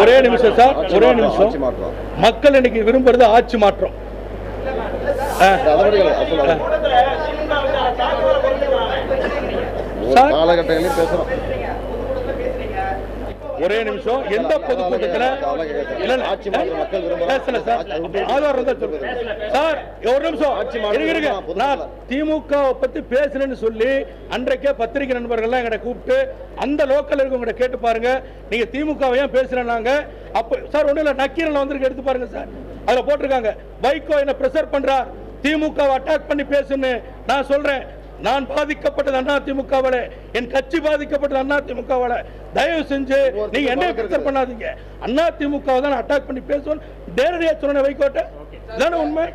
ஒரே நிமிஷம் சார், ஒரே நிமிஷம். மக்கள் இன்னைக்கு விரும்புறது ஆட்சி மாற்றம். காலகட்டங்களில் பேசுறோம். ஒரே நிமிஷம். எந்த பொதுக்கூட்டத்தில் பேசல சார், ஆதாரம் தான் சொல்லுங்க சார். ஒரு நிமிஷம் நான் திமுக பத்தி பேசுறேன்னு சொல்லி அன்றைக்கே பத்திரிகை நண்பர்கள்லாம் எங்களை கூப்பிட்டு அந்த லோக்கல் இருக்கவங்க கேட்டு பாருங்க, நீங்க திமுக ஏன் பேசுறேன்னாங்க. அப்ப சார் ஒண்ணு இல்ல, நக்கீரன் வந்திருக்கு, எடுத்து பாருங்க சார். அதுல போட்டிருக்காங்க வைகோ என்ன பிரஷர் பண்றார், திமுக அட்டாக் பண்ணி பேசுன்னு. நான் சொல்றேன், நான் பாதிக்கப்பட்டது அண்ணா திமுகவால, என் கட்சி பாதிக்கப்பட்டது அண்ணா திமுகவால. தயவு செஞ்சு நீங்க என்ன பிரச்சனை பண்ணாதீங்க. அண்ணா திமுக தான் அட்டாக் பண்ணி பேசுவோம் நேரடியா சொன்ன வைகோட்ட தானே உண்மை.